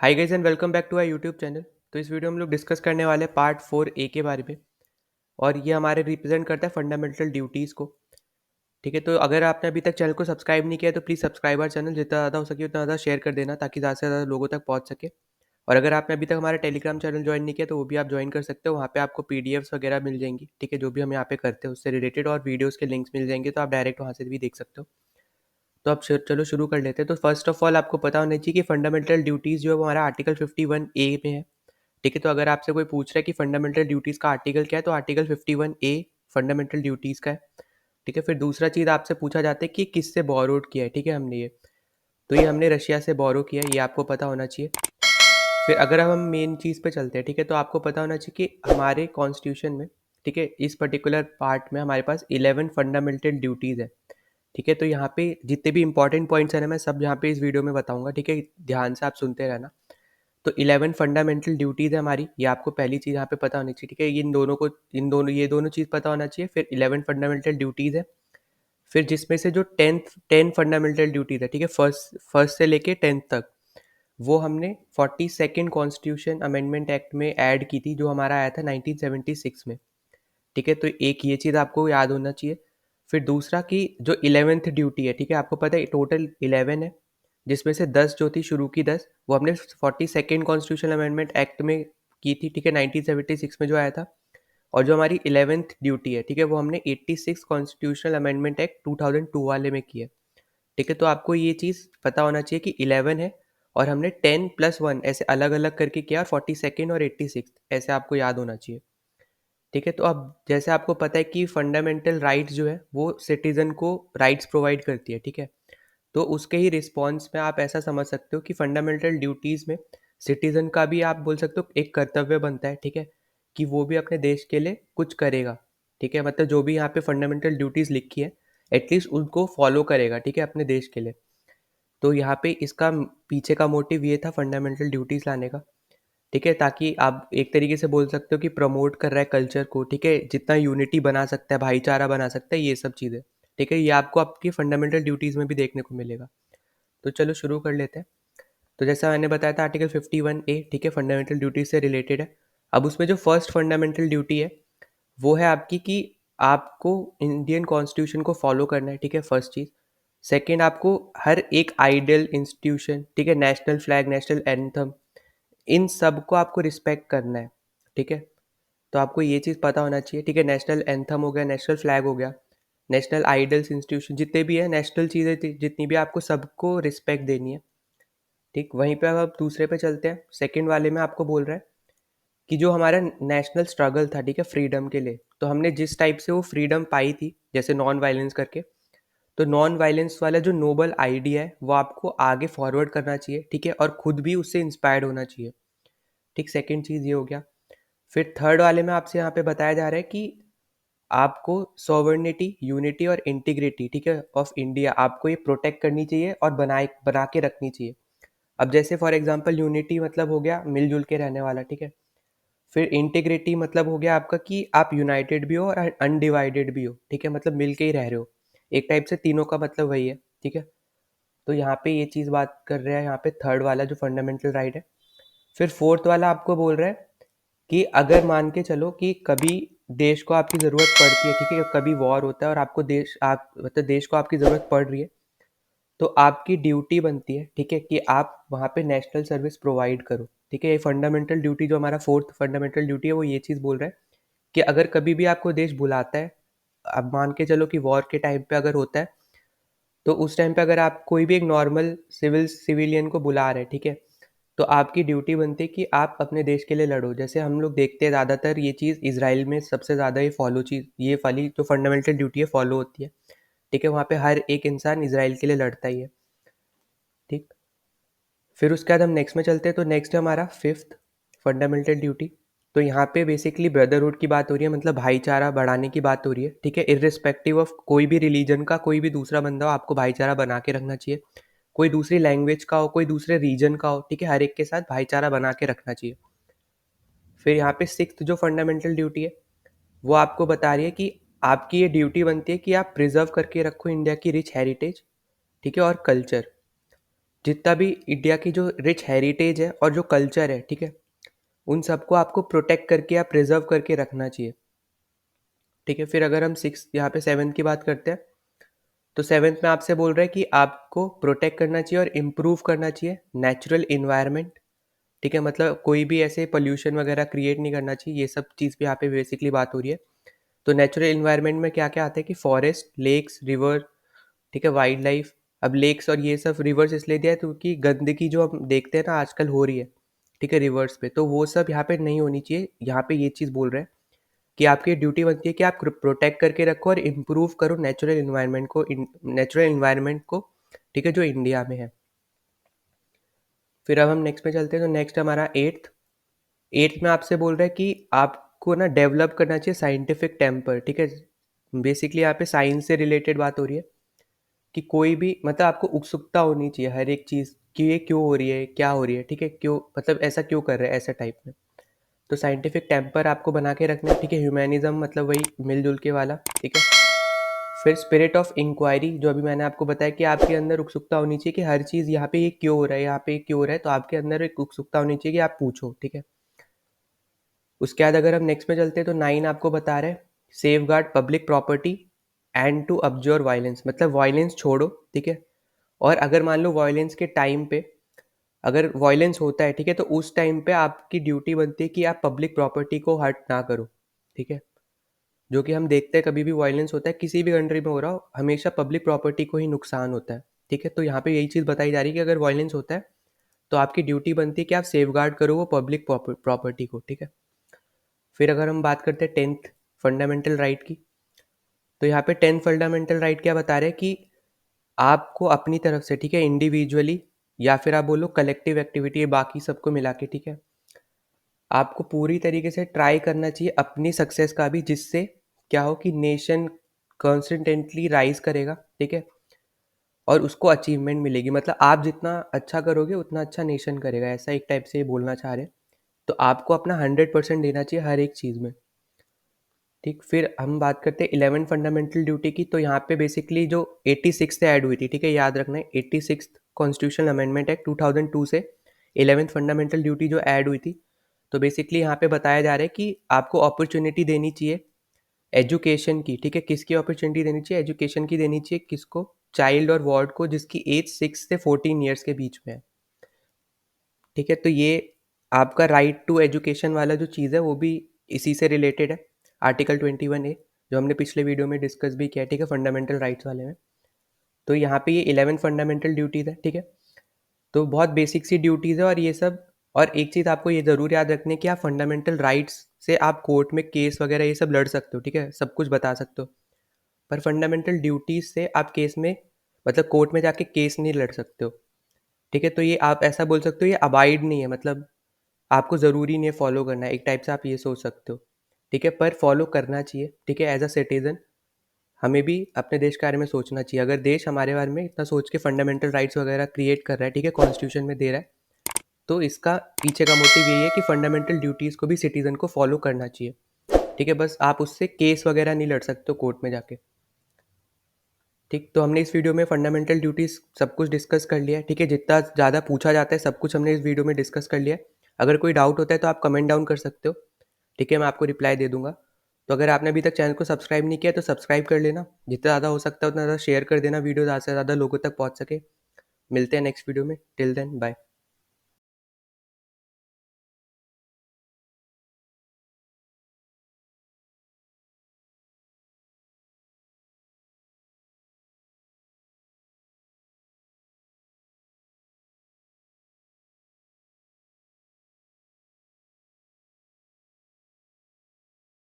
Hi guys and welcome back to our YouTube channel. तो इस video में हम लोग डिस्कस करने वाले हैं पार्ट 4 ए के बारे में। और ये हमारे रिप्रेजेंट करता है फंडामेंटल ड्यूटीज़ को। ठीक है, तो अगर आपने अभी तक चैनल को सब्सक्राइब नहीं किया है तो प्लीज़ सब्सक्राइब आवर चैनल, जितना ज़्यादा हो सके उतना ज़्यादा शेयर कर देना ताकि ज़्यादा से ज़्यादा लोगों तक पहुँच सके। और अगर आपने अभी तक हमारा टेलीग्राम चैनल ज्वाइन नहीं किया तो वो भी आप ज्वाइन कर सकते हो। वहाँ पे आपको पीडीएफ्स वगैरह मिल जाएंगी। ठीक है, जो भी हम यहाँ पे करते हैं उससे रिलेटेड और वीडियोज़ के लिंक्स मिल जाएंगे, तो आप डायरेक्ट वहाँ से भी देख सकते हो। तो अब चलो शुरू कर लेते हैं। तो फर्स्ट ऑफ ऑल आपको पता होना चाहिए कि फंडामेंटल ड्यूटीज़ जो है वो हमारा आर्टिकल 51 ए में है। ठीक है, तो अगर आपसे कोई पूछ रहा है कि फंडामेंटल ड्यूटीज़ का आर्टिकल क्या है, तो आर्टिकल 51 ए फंडामेंटल ड्यूटीज़ का है। ठीक है, फिर दूसरा चीज़ आपसे पूछा जाता है कि किससे बोरोड किया है। ठीक है, हमने ये, तो ये हमने रशिया से बोरो किया है, ये आपको पता होना चाहिए। फिर अगर हम मेन चीज़ पे चलते हैं, ठीक है, तो आपको पता होना चाहिए कि हमारे कॉन्स्टिट्यूशन में, ठीक है, इस पर्टिकुलर पार्ट में हमारे पास 11 फंडामेंटल ड्यूटीज़ है। ठीक है, तो यहाँ पे जितने भी इंपॉर्टेंट पॉइंट्स हैं ना, मैं सब यहाँ पे इस वीडियो में बताऊंगा। ठीक है, ध्यान से आप सुनते रहना। तो 11 फंडामेंटल ड्यूटीज़ है हमारी, ये आपको पहली चीज़ यहाँ पे पता होनी चाहिए। ठीक है, ये दोनों चीज़ पता होना चाहिए। फिर 11 फंडामेंटल ड्यूटीज़ है। फिर जिसमें से जो 10 फंडामेंटल ड्यूटीज़ है, ठीक है, फर्स्ट फर्स्ट से लेके 10th तक, वो हमने 42nd कॉन्स्टिट्यूशन अमेंडमेंट एक्ट में ऐड की थी, जो हमारा आया था 1976 में। ठीक है, तो एक ये चीज़ आपको याद होना चाहिए। फिर दूसरा कि जो 11th ड्यूटी है, ठीक है, आपको पता है टोटल 11 है, जिसमें से 10 जो थी शुरू की 10 वो हमने 42nd कॉन्स्टिट्यूशनल अमेंडमेंट एक्ट में की थी। ठीक है, 1976 में जो आया था। और जो हमारी 11th ड्यूटी है, ठीक है, वो हमने 86 कॉन्स्टिट्यूशनल अमेंडमेंट एक्ट 2002 वाले में की है। ठीक है, तो आपको ये चीज़ पता होना चाहिए कि 11 है और हमने 10+1 ऐसे अलग अलग करके किया, 42nd और 86 ऐसे आपको याद होना चाहिए। ठीक है, तो अब जैसे आपको पता है कि फंडामेंटल राइट्स जो है वो सिटीजन को राइट्स प्रोवाइड करती है। ठीक है, तो उसके ही रिस्पॉन्स में आप ऐसा समझ सकते हो कि फंडामेंटल ड्यूटीज़ में सिटीजन का भी आप बोल सकते हो एक कर्तव्य बनता है। ठीक है, कि वो भी अपने देश के लिए कुछ करेगा। ठीक है, मतलब जो भी यहाँ पे फंडामेंटल ड्यूटीज़ लिखी है, एटलीस्ट उनको फॉलो करेगा। ठीक है, अपने देश के लिए। तो यहाँ पे इसका पीछे का मोटिव ये था फंडामेंटल ड्यूटीज़ लाने का। ठीक है, ताकि आप एक तरीके से बोल सकते हो कि प्रमोट कर रहा है कल्चर को। ठीक है, जितना यूनिटी बना सकता है, भाईचारा बना सकता है, ये सब चीज़ें। ठीक है, ये आपको आपकी फंडामेंटल ड्यूटीज़ में भी देखने को मिलेगा। तो चलो शुरू कर लेते हैं। तो जैसा मैंने बताया था आर्टिकल 51 ए, ठीक है, फंडामेंटल ड्यूटी से रिलेटेड है। अब उसमें जो फर्स्ट फंडामेंटल ड्यूटी है वो है आपकी कि आपको इंडियन कॉन्स्टिट्यूशन को फॉलो करना है। ठीक है, फर्स्ट चीज़। सेकेंड, आपको हर एक आइडल इंस्टीट्यूशन, ठीक है, नेशनल फ्लैग, नेशनल एंथम, इन सब को आपको रिस्पेक्ट करना है। ठीक है, तो आपको ये चीज़ पता होना चाहिए। ठीक है, नेशनल एंथम हो गया, नेशनल फ्लैग हो गया, नेशनल आइडल्स इंस्टीट्यूशन, जितने भी है नेशनल चीज़ें जितनी भी, आपको सबको रिस्पेक्ट देनी है। ठीक, वहीं पे अब आप दूसरे पे चलते हैं। सेकंड वाले में आपको बोल रहा है कि जो हमारा नेशनल स्ट्रगल था, ठीक है, फ्रीडम के लिए, तो हमने जिस टाइप से वो फ्रीडम पाई थी, जैसे नॉन वायलेंस करके, तो नॉन वायलेंस वाला जो नोबल आइडिया है वो आपको आगे फॉरवर्ड करना चाहिए। ठीक है, और खुद भी उससे इंस्पायर्ड होना चाहिए। ठीक, सेकंड चीज़ ये हो गया। फिर थर्ड वाले में आपसे यहाँ पे बताया जा रहा है कि आपको सॉवर्निटी, यूनिटी और इंटीग्रिटी, ठीक है, ऑफ इंडिया आपको ये प्रोटेक्ट करनी चाहिए और बना के रखनी चाहिए। अब जैसे फॉर एग्जांपल यूनिटी मतलब हो गया मिलजुल के रहने वाला। ठीक है, फिर इंटीग्रिटी मतलब हो गया आपका कि आप यूनाइटेड भी हो और अनडिवाइडेड भी हो। ठीक है, मतलब मिल के ही रह रहे हो। एक टाइप से तीनों का मतलब वही है। ठीक है, तो यहाँ पे ये चीज़ बात कर रहे हैं यहाँ पे थर्ड वाला जो फंडामेंटल राइट है। फिर फोर्थ वाला आपको बोल रहा है कि अगर मान के चलो कि कभी देश को आपकी ज़रूरत पड़ती है, ठीक है, कभी वॉर होता है और आपको आप मतलब देश को आपकी ज़रूरत पड़ रही है, तो आपकी ड्यूटी बनती है, ठीक है, कि आप वहाँ पे नेशनल सर्विस प्रोवाइड करो। ठीक है, ये फंडामेंटल ड्यूटी जो हमारा फोर्थ फंडामेंटल ड्यूटी है वो ये चीज़ बोल रहा है कि अगर कभी भी आपको देश बुलाता है, अब मान के चलो कि वॉर के टाइम पे अगर होता है, तो उस टाइम पे अगर आप कोई भी एक नॉर्मल सिविलियन को बुला रहे हैं, ठीक है, तो आपकी ड्यूटी बनती है कि आप अपने देश के लिए लड़ो। जैसे हम लोग देखते हैं ज़्यादातर ये चीज़ इसराइल में सबसे ज़्यादा ये वाली जो फंडामेंटल ड्यूटी है फॉलो होती है। ठीक है, वहाँ पे हर एक इंसान इसराइल के लिए लड़ता ही है। ठीक, फिर उसके बाद हम नेक्स्ट में चलते हैं। तो नेक्स्ट है हमारा फिफ्थ फंडामेंटल ड्यूटी। तो यहाँ पे बेसिकली ब्रदरहुड की बात हो रही है, मतलब भाईचारा बढ़ाने की बात हो रही है। ठीक है, इर्रिस्पेक्टिव ऑफ कोई भी रिलीजन का कोई भी दूसरा बंदा हो, आपको भाईचारा बना के रखना चाहिए। कोई दूसरी लैंग्वेज का हो, कोई दूसरे रीजन का हो, ठीक है, हर एक के साथ भाईचारा बना के रखना चाहिए। फिर यहाँ पे सिक्स्थ जो फंडामेंटल ड्यूटी है वो आपको बता रही है कि आपकी ये ड्यूटी बनती है कि आप प्रिजर्व करके रखो इंडिया की रिच हेरिटेज, ठीक है, और कल्चर। जितना भी इंडिया की जो रिच हेरिटेज है और जो कल्चर है, ठीक है, उन सबको आपको प्रोटेक्ट करके या प्रिजर्व करके रखना चाहिए। ठीक है, फिर अगर हम सिक्स यहाँ पे सेवन्थ की बात करते हैं, तो सेवन्थ में आपसे बोल रहे हैं कि आपको प्रोटेक्ट करना चाहिए और इम्प्रूव करना चाहिए नेचुरल इन्वायरमेंट। ठीक है, मतलब कोई भी ऐसे पोल्यूशन वगैरह क्रिएट नहीं करना चाहिए, ये सब चीज़ पे यहाँ पे बेसिकली बात हो रही है। तो नेचुरल इन्वायरमेंट में क्या क्या आता है कि फॉरेस्ट, लेक्स, रिवर, ठीक है, वाइल्ड लाइफ। अब लेक्स और ये सब रिवर्स इसलिए दिया है क्योंकि गंदगी जो हम देखते हैं ना आजकल हो रही है, ठीक है, रिवर्स पे, तो वो सब यहाँ पे नहीं होनी चाहिए। यहाँ पे ये चीज़ बोल रहे हैं कि आपकी ड्यूटी बनती है कि आप प्रोटेक्ट करके रखो और इम्प्रूव करो नेचुरल इन्वायरमेंट को, ठीक है, जो इंडिया में है। फिर अब हम नेक्स्ट पे चलते हैं, तो नेक्स्ट हमारा एट्थ। एट्थ में आपसे बोल रहे हैं कि आपको ना डेवलप करना चाहिए साइंटिफिक टेम्पर। ठीक है, बेसिकली यहाँ पे साइंस से रिलेटेड बात हो रही है कि कोई भी मतलब आपको उत्सुकता होनी चाहिए हर एक चीज़ कि ये क्यों हो रही है, क्या हो रही है, ठीक है, क्यों, मतलब ऐसा क्यों कर रहे हैं, ऐसा टाइप में। तो साइंटिफिक टेम्पर आपको बना के रखना है, ठीक है। ह्यूमैनिज्म मतलब वही मिलजुल के वाला, ठीक है। फिर स्पिरिट ऑफ इंक्वायरी, जो अभी मैंने आपको बताया कि आपके अंदर उत्सुकता होनी चाहिए कि हर चीज़ यहाँ पे ये क्यों हो रहा है, यहाँ पे ये क्यों हो रहा है, तो आपके अंदर एक उत्सुकता होनी चाहिए कि आप पूछो, ठीक है। उसके बाद अगर हम नेक्स्ट में चलते हैं, तो 9 आपको बता रहे हैं safeguard public property and to observe violence, मतलब वायलेंस छोड़ो, ठीक है। और अगर मान लो वायलेंस के टाइम पे अगर वायलेंस होता है, ठीक है, तो उस टाइम पे आपकी ड्यूटी बनती है कि आप पब्लिक प्रॉपर्टी को हर्ट ना करो, ठीक है। जो कि हम देखते हैं कभी भी वायलेंस होता है किसी भी कंट्री में हो रहा हो, हमेशा पब्लिक प्रॉपर्टी को ही नुकसान होता है, ठीक है। तो यहाँ पे यही चीज़ बताई जा रही है कि अगर वायलेंस होता है तो आपकी ड्यूटी बनती है कि आप सेफ गार्ड करो वो पब्लिक प्रॉपर्टी को, ठीक है। फिर अगर हम बात करते हैं टेंथ फंडामेंटल राइट की, तो यहाँ पे टेंथ फंडामेंटल राइट क्या बता रहे हैं कि आपको अपनी तरफ से, ठीक है, इंडिविजुअली या फिर आप बोलो कलेक्टिव एक्टिविटी, बाकी सबको मिला के, ठीक है, आपको पूरी तरीके से ट्राई करना चाहिए अपनी सक्सेस का भी, जिससे क्या हो कि नेशन कॉन्स्टेंटली राइज करेगा, ठीक है, और उसको अचीवमेंट मिलेगी। मतलब आप जितना अच्छा करोगे उतना अच्छा नेशन करेगा, ऐसा एक टाइप से ये बोलना चाह रहे हैं। तो आपको अपना 100% देना चाहिए हर एक चीज़ में, ठीक। फिर हम बात करते हैं 11 फंडामेंटल ड्यूटी की, तो यहाँ पे बेसिकली जो 86 से ऐड हुई थी, ठीक है, याद रखना है 86 कॉन्स्टिट्यूशनल अमेंडमेंट एक्ट 2002 से 11th फंडामेंटल ड्यूटी जो ऐड हुई थी। तो बेसिकली यहाँ पे बताया जा रहा है कि आपको अपॉर्चुनिटी देनी चाहिए एजुकेशन की, ठीक है। किसकी अपॉर्चुनिटी देनी चाहिए? एजुकेशन की देनी चाहिए, किसको? चाइल्ड और वार्ड को जिसकी एज 6 से 14 ईयर्स के बीच में है, ठीक है। तो ये आपका राइट टू एजुकेशन वाला जो चीज़ है वो भी इसी से रिलेटेड है, आर्टिकल 21A, जो हमने पिछले वीडियो में डिस्कस भी किया, ठीक है, फंडामेंटल राइट्स वाले में। तो यहाँ पे ये 11 फंडामेंटल ड्यूटीज़ है, ठीक है। तो बहुत बेसिक सी ड्यूटीज़ है और ये सब। और एक चीज़ आपको ये ज़रूर याद रखनी है कि आप फंडामेंटल राइट्स से आप कोर्ट में केस वगैरह ये सब लड़ सकते हो, ठीक है, सब कुछ बता सकते हो। पर फंडामेंटल ड्यूटीज़ से आप केस में, मतलब कोर्ट में जाके केस नहीं लड़ सकते हो, ठीक है। तो ये आप ऐसा बोल सकते हो ये अबाइड नहीं है, मतलब आपको ज़रूरी नहीं है फॉलो करना है, एक टाइप से आप ये सोच सकते हो, ठीक है। पर फॉलो करना चाहिए, ठीक है, एज अ सिटीज़न हमें भी अपने देश के बारे में सोचना चाहिए। अगर देश हमारे बारे में इतना सोच के फंडामेंटल राइट्स वगैरह क्रिएट कर रहा है, ठीक है, कॉन्स्टिट्यूशन में दे रहा है, तो इसका पीछे का मोटिव यही है कि फंडामेंटल ड्यूटीज़ को भी सिटीज़न को फॉलो करना चाहिए, ठीक है। बस आप उससे केस वगैरह नहीं लड़ सकते हो कोर्ट में जाके, ठीक। तो हमने इस वीडियो में फंडामेंटल ड्यूटीज़ सब कुछ डिस्कस कर लिया है, ठीक है। जितना ज़्यादा पूछा जाता है सब कुछ हमने इस वीडियो में डिस्कस कर लिया है। अगर कोई डाउट होता है तो आप कमेंट डाउन कर सकते हो, ठीक है, मैं आपको रिप्लाई दे दूंगा। तो अगर आपने अभी तक चैनल को सब्सक्राइब नहीं किया तो सब्सक्राइब कर लेना, जितना ज़्यादा हो सकता है उतना ज़्यादा शेयर कर देना, वीडियो ज़्यादा से ज़्यादा लोगों तक पहुँच सके। मिलते हैं नेक्स्ट वीडियो में, टिल देन बाय।